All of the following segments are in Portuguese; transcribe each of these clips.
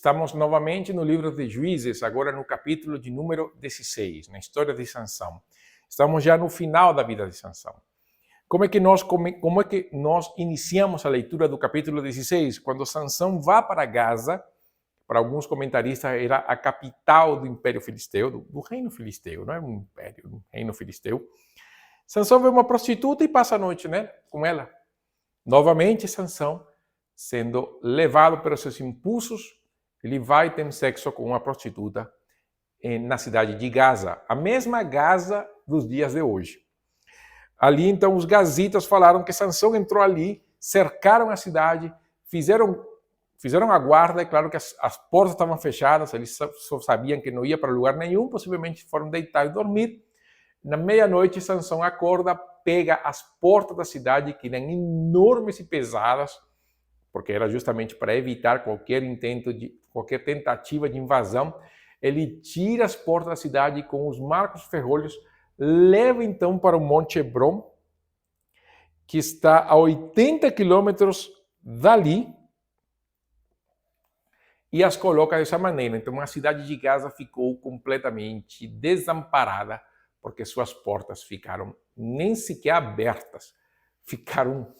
Estamos novamente no livro de Juízes, agora no capítulo de número 16, na história de Sansão. Estamos já no final da vida de Sansão. Como é que nós iniciamos a leitura do capítulo 16? Quando Sansão vai para Gaza, para alguns comentaristas era a capital do Império Filisteu, do reino filisteu, não é um império, um reino filisteu. Sansão vê uma prostituta e passa a noite, né, com ela. Novamente, Sansão, sendo levado pelos seus impulsos, ele vai ter sexo com uma prostituta na cidade de Gaza, a mesma Gaza dos dias de hoje. Ali, então, os gazitas falaram que Sansão entrou ali, cercaram a cidade, fizeram a guarda, é claro que as portas estavam fechadas, eles só sabiam que não ia para lugar nenhum, possivelmente foram deitar e dormir. Na meia-noite, Sansão acorda, pega as portas da cidade, que eram enormes e pesadas, porque era justamente para evitar qualquer tentativa de invasão. Ele tira as portas da cidade com os marcos ferrolhos, leva então para o Monte Hebron, que está a 80 quilômetros dali, e as coloca dessa maneira. Então a cidade de Gaza ficou completamente desamparada, porque suas portas ficaram nem sequer abertas, ficaram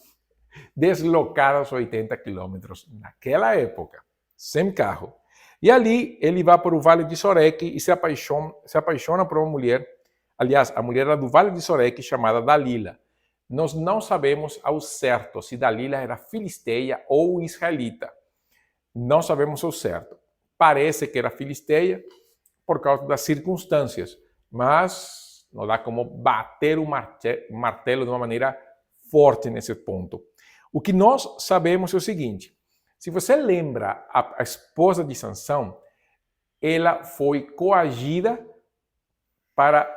deslocadas 80 quilômetros naquela época, sem carro. E ali ele vai para o Vale de Soreque e se apaixona por uma mulher. Aliás, a mulher era do Vale de Soreque, chamada Dalila. Nós não sabemos ao certo se Dalila era filisteia ou israelita. Não sabemos ao certo. Parece que era filisteia por causa das circunstâncias, mas não dá como bater o martelo de uma maneira forte nesse ponto. O que nós sabemos é o seguinte: se você lembra a esposa de Sansão, ela foi coagida para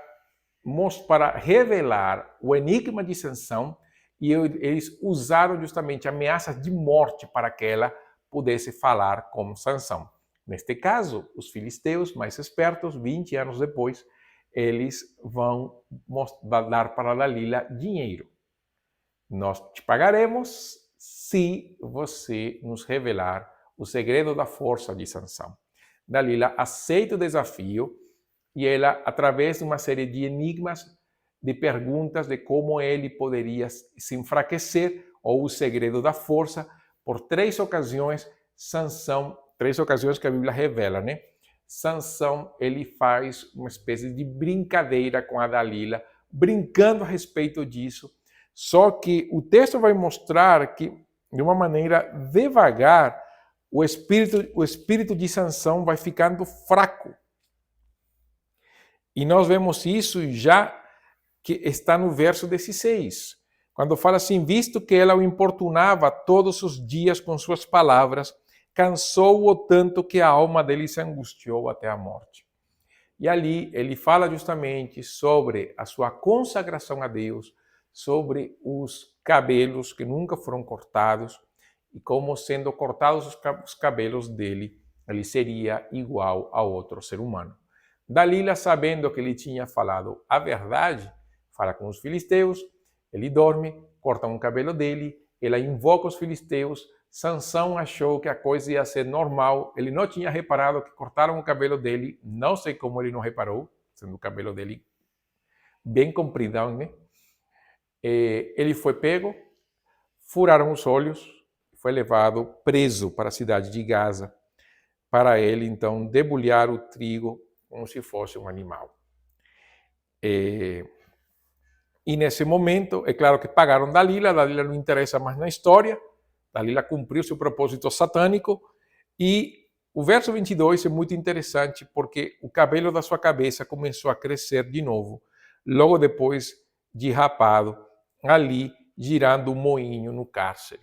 revelar o enigma de Sansão, e eles usaram justamente ameaças de morte para que ela pudesse falar com Sansão. Neste caso, os filisteus mais espertos, 20 anos depois, eles vão dar para Dalila dinheiro. Nós te pagaremos se você nos revelar o segredo da força de Sansão. Dalila aceita o desafio e ela, através de uma série de enigmas, de perguntas de como ele poderia se enfraquecer, ou o segredo da força, por 3 ocasiões, Sansão, 3 ocasiões que a Bíblia revela, né? Sansão, ele faz uma espécie de brincadeira com a Dalila, brincando a respeito disso. Só que o texto vai mostrar que, de uma maneira devagar, o espírito de Sansão vai ficando fraco. E nós vemos isso já que está no verso 16, quando fala assim: visto que ela o importunava todos os dias com suas palavras, cansou-o tanto que a alma dele se angustiou até a morte. E ali ele fala justamente sobre a sua consagração a Deus, sobre os cabelos que nunca foram cortados, e como, sendo cortados os cabelos dele, ele seria igual a outro ser humano. Dalila, sabendo que ele tinha falado a verdade, fala com os filisteus, ele dorme, corta um cabelo dele, ela invoca os filisteus. Sansão achou que a coisa ia ser normal, ele não tinha reparado que cortaram o cabelo dele, não sei como ele não reparou, sendo o cabelo dele bem compridão, né? Ele foi pego, furaram os olhos, foi levado preso para a cidade de Gaza, para ele então debulhar o trigo como se fosse um animal. E nesse momento, é claro que pagaram Dalila não interessa mais na história, Dalila cumpriu seu propósito satânico, e o verso 22 é muito interessante porque o cabelo da sua cabeça começou a crescer de novo, logo depois de rapado, ali girando um moinho no cárcere.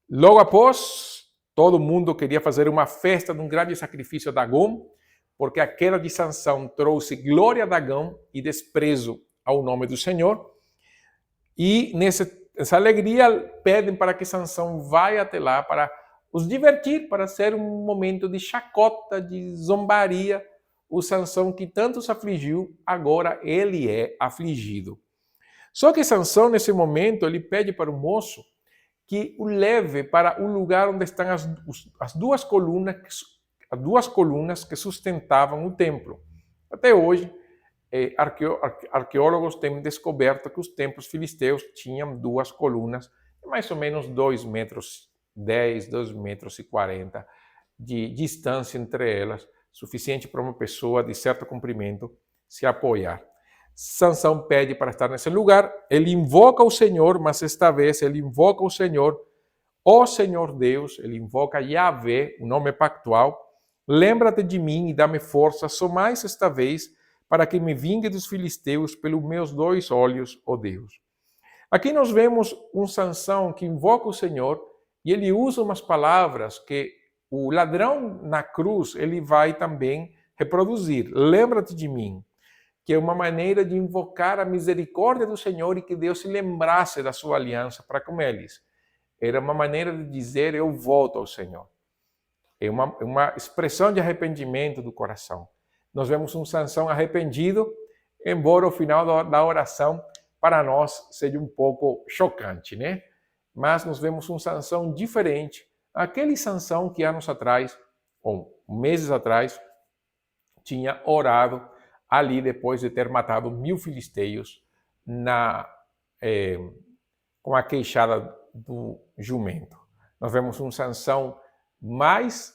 Logo após, todo mundo queria fazer uma festa de um grande sacrifício a Dagom, porque a queda de Sansão trouxe glória a Dagom e desprezo ao nome do Senhor. E nessa alegria pedem para que Sansão vá até lá para os divertir, para ser um momento de chacota, de zombaria. O Sansão que tanto se afligiu, agora ele é afligido. Só que Sansão, nesse momento, ele pede para o moço que o leve para o lugar onde estão as duas colunas que sustentavam o templo. Até hoje, arqueólogos têm descoberto que os templos filisteus tinham duas colunas, mais ou menos 2 metros 10, 2 metros e 40 de distância entre elas, suficiente para uma pessoa de certo comprimento se apoiar. Sansão pede para estar nesse lugar, ele invoca o Senhor, mas esta vez ele invoca o Senhor Deus, ele invoca Yahvé, o nome pactual. Lembra-te de mim e dá-me força, só mais esta vez, para que me vingue dos filisteus pelos meus 2 olhos, ó Deus. Aqui nós vemos um Sansão que invoca o Senhor e ele usa umas palavras que o ladrão na cruz ele vai também reproduzir. Lembra-te de mim, que é uma maneira de invocar a misericórdia do Senhor e que Deus se lembrasse da sua aliança para com eles. Era uma maneira de dizer, eu volto ao Senhor. É uma expressão de arrependimento do coração. Nós vemos um Sansão arrependido, embora o final da oração para nós seja um pouco chocante, né? Mas nós vemos um Sansão diferente. Aquele Sansão que anos atrás, ou meses atrás, tinha orado ali depois de ter matado 1000 filisteus com a queixada do jumento. Nós vemos um Sansão mais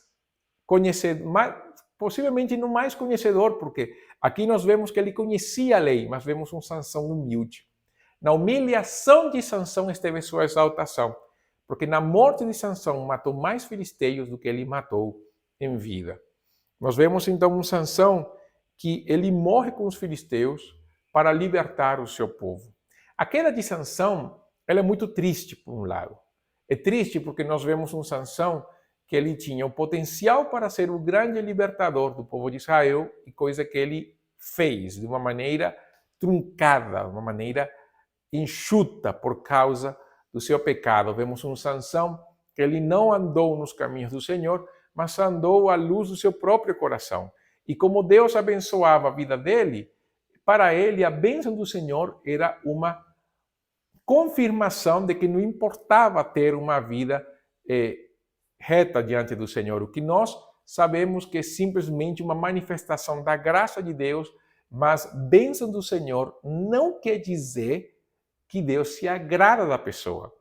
conhecedor, possivelmente não mais conhecedor, porque aqui nós vemos que ele conhecia a lei, mas vemos um Sansão humilde. Na humilhação de Sansão esteve sua exaltação, porque na morte de Sansão matou mais filisteus do que ele matou em vida. Nós vemos então um Sansão que ele morre com os filisteus para libertar o seu povo. A queda de Sansão, ela é muito triste por um lado. É triste porque nós vemos um Sansão que ele tinha o potencial para ser o grande libertador do povo de Israel e coisa que ele fez de uma maneira truncada, de uma maneira enxuta por causa do seu pecado. Vemos um Sansão que ele não andou nos caminhos do Senhor, mas andou à luz do seu próprio coração. E como Deus abençoava a vida dele, para ele a bênção do Senhor era uma confirmação de que não importava ter uma vida reta diante do Senhor. O que nós sabemos que é simplesmente uma manifestação da graça de Deus, mas bênção do Senhor não quer dizer que Deus se agrada da pessoa.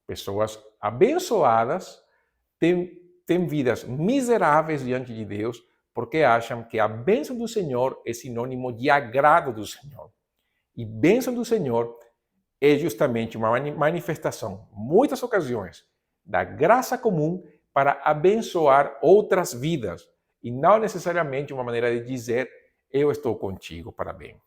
Pessoas abençoadas têm vidas miseráveis diante de Deus porque acham que a bênção do Senhor é sinônimo de agrado do Senhor. E bênção do Senhor é justamente uma manifestação, muitas ocasiões, da graça comum para abençoar outras vidas e não necessariamente uma maneira de dizer eu estou contigo para bem.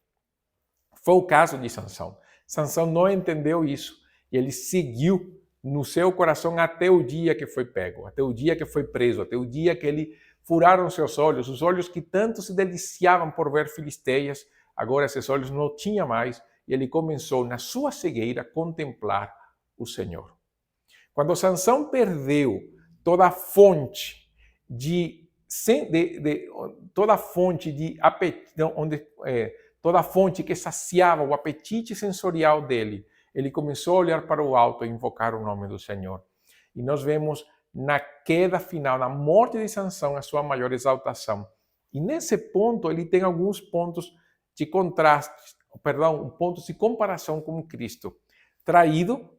Foi o caso de Sansão. Sansão não entendeu isso e ele seguiu no seu coração até o dia que foi pego, até o dia que foi preso, até o dia que ele furaram seus olhos, os olhos que tanto se deliciavam por ver filisteias, agora esses olhos não tinha mais e ele começou na sua cegueira a contemplar o Senhor. Quando Sansão perdeu toda a fonte toda a fonte que saciava o apetite sensorial dele, ele começou a olhar para o alto e invocar o nome do Senhor. E nós vemos na queda final, na morte de Sansão, a sua maior exaltação. E nesse ponto ele tem alguns pontos de contraste, pontos de comparação com Cristo. Traído,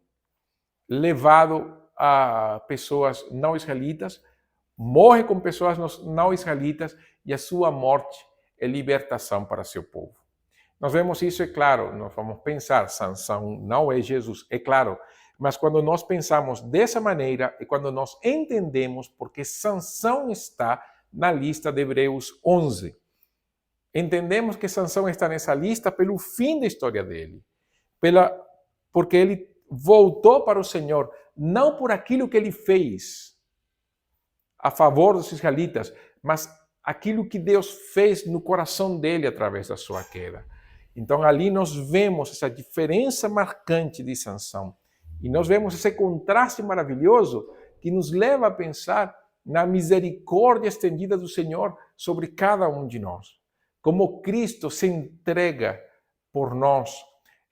levado a pessoas não israelitas, morre com pessoas não israelitas e a sua morte é libertação para seu povo. Nós vemos isso, é claro, nós vamos pensar, Sansão não é Jesus, é claro, mas quando nós pensamos dessa maneira e quando nós entendemos porque Sansão está na lista de Hebreus 11, entendemos que Sansão está nessa lista pelo fim da história dele, porque ele voltou para o Senhor, não por aquilo que ele fez a favor dos israelitas, mas aquilo que Deus fez no coração dele através da sua queda. Então ali nós vemos essa diferença marcante de Sansão. E nós vemos esse contraste maravilhoso que nos leva a pensar na misericórdia estendida do Senhor sobre cada um de nós. Como Cristo se entrega por nós.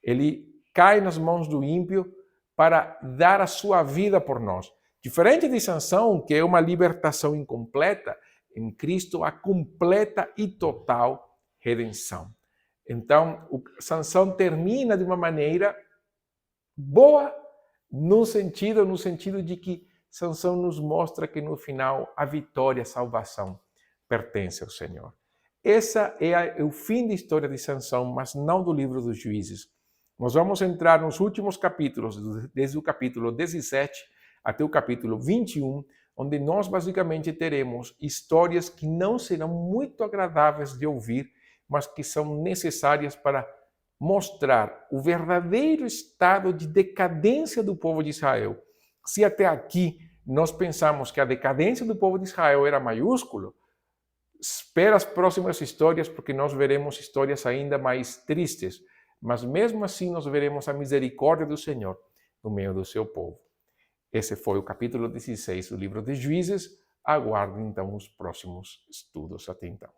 Ele cai nas mãos do ímpio, para dar a sua vida por nós. Diferente de Sansão, que é uma libertação incompleta, em Cristo há completa e total redenção. Então, Sansão termina de uma maneira boa, no sentido de que Sansão nos mostra que no final a vitória, a salvação pertence ao Senhor. Esse é o fim da história de Sansão, mas não do livro dos Juízes. Nós vamos entrar nos últimos capítulos, desde o capítulo 17 até o capítulo 21, onde nós basicamente teremos histórias que não serão muito agradáveis de ouvir, mas que são necessárias para mostrar o verdadeiro estado de decadência do povo de Israel. Se até aqui nós pensamos que a decadência do povo de Israel era maiúsculo, espera as próximas histórias, porque nós veremos histórias ainda mais tristes, mas mesmo assim nós veremos a misericórdia do Senhor no meio do seu povo. Esse foi o capítulo 16 do livro de Juízes. Aguarde então os próximos estudos. Até então.